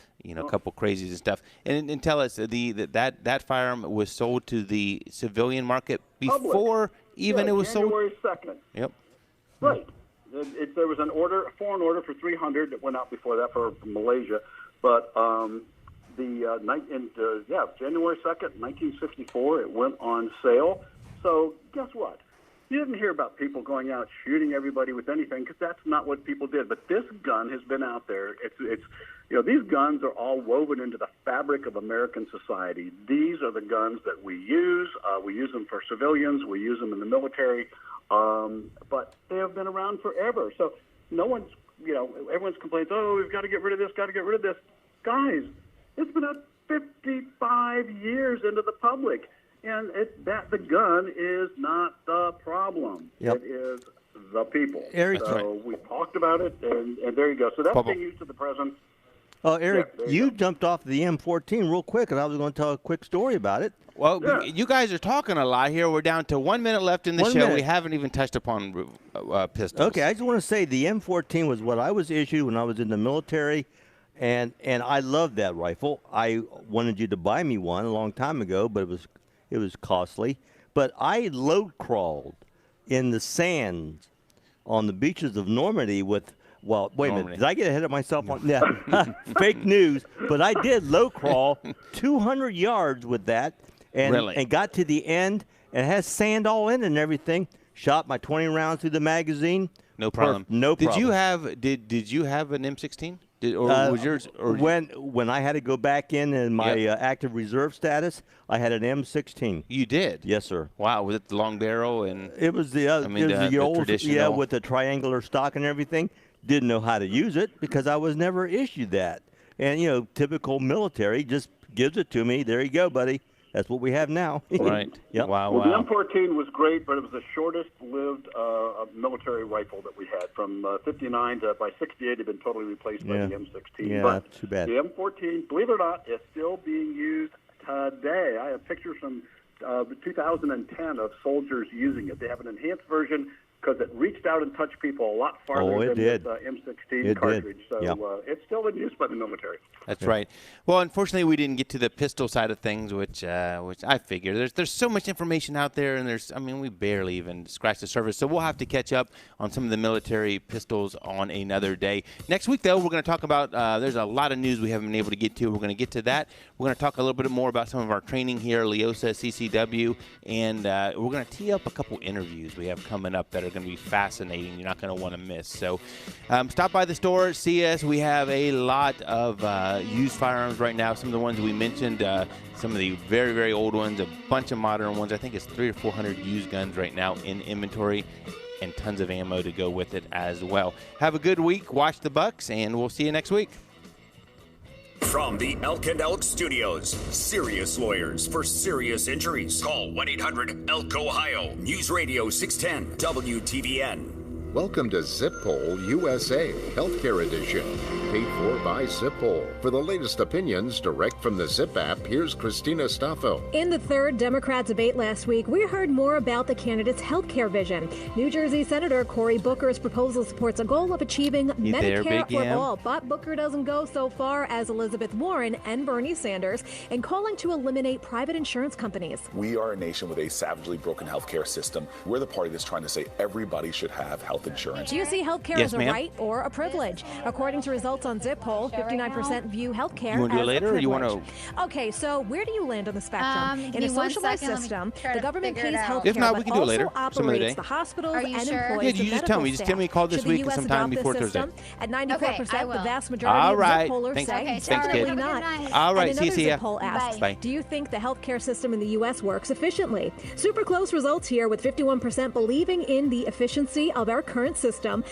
couple crazies and stuff. And tell us, that firearm was sold to the civilian market before it was sold. January 2nd. Yep. Right. There was a foreign order for 300 that went out before that for Malaysia, but January 2nd, 1964, it went on sale. So guess what? You didn't hear about people going out shooting everybody with anything because that's not what people did. But this gun has been out there. It's these guns are all woven into the fabric of American society. These are the guns that we use. We use them for civilians. We use them in the military. But they have been around forever. So no one's, everyone's complains, oh, we've got to get rid of this, got to get rid of this. Guys, it's been out 55 years into the public. And the gun is not the problem. Yep. It is the people. Eric, so we talked about it, and there you go. So that's being used to the present. Oh, Eric, Yeah, you jumped off the M14 real quick, and I was going to tell a quick story about it. Well, you guys are talking a lot here. We're down to 1 minute left in the show. We haven't even touched upon pistols. Okay, I just want to say the M14 was what I was issued when I was in the military, and I loved that rifle. I wanted you to buy me one a long time ago, but it was costly. But I load crawled in the sands on the beaches of Normandy with, well, wait a minute. Did I get ahead of myself? Fake news. But I did low crawl 200 yards with that and got to the end and has sand all in it and everything. Shot my 20 rounds through the magazine. No problem. No problem. Did you have an M16? Was yours? Or when I had to go back in my active reserve status, I had an M16. You did? Yes, sir. Wow, was it the long barrel and? It was the old traditional. with the triangular stock and everything. Didn't know how to use it because I was never issued that. And typical military just gives it to me. There you go, buddy. That's what we have now. Right. Yep. Wow. Well, the M14 was great, but it was the shortest-lived military rifle that we had. From 59 to by 68, it had been totally replaced by the M16. Yeah, but too bad. The M14, believe it or not, is still being used today. I have pictures from 2010 of soldiers using it. They have an enhanced version because it reached out and touched people a lot farther than did. the M16 cartridge. So it's still in use by the military. That's right. Well, unfortunately, we didn't get to the pistol side of things, which I figure. There's so much information out there, and we barely even scratched the surface. So we'll have to catch up on some of the military pistols on another day. Next week, though, we're going to talk about. There's a lot of news we haven't been able to get to. We're going to get to that. We're going to talk a little bit more about some of our training here, Leosa, CCW, and we're going to tee up a couple interviews we have coming up that are going to be fascinating. You're not going to want to miss. So stop by the store, see us. We have a lot of used firearms right now. Some of the ones we mentioned, some of the very, very old ones, a bunch of modern ones. I think it's 300 or 400 used guns right now in inventory, and tons of ammo to go with it as well. Have a good week. Watch the Bucks, and we'll see you next week. From the Elk and Elk Studios, serious lawyers for serious injuries. Call 1-800-ELK Ohio. News Radio 610 WTVN. Welcome to ZipPoll USA Healthcare Edition, paid for by ZipPoll. For the latest opinions direct from the Zip app, here's Christina Staffo. In the third Democrat debate last week, we heard more about the candidates' healthcare vision. New Jersey Senator Cory Booker's proposal supports a goal of achieving Medicare for all, but Booker doesn't go so far as Elizabeth Warren and Bernie Sanders in calling to eliminate private insurance companies. We are a nation with a savagely broken healthcare system. We're the party that's trying to say everybody should have health insurance. Do you see healthcare as a right or a privilege? According to results on Zip Poll, 59% view healthcare You want to do it later, or you want to? Okay, so where do you land on the spectrum? In a socialized system, the government pays healthcare, if not, we can do it later. Some of the day. The hospitals and employees yeah, you just tell me. Just tell me. Call this week sometime before Thursday. At 94%, the vast majority All of right. Zip pollers Thanks. say Thanks, definitely kid. not. All right, And another see ya. Zip poll asks, Bye. do you think the healthcare system in the U.S. works efficiently? Super close results here, with 51% believing in the efficiency of our current system.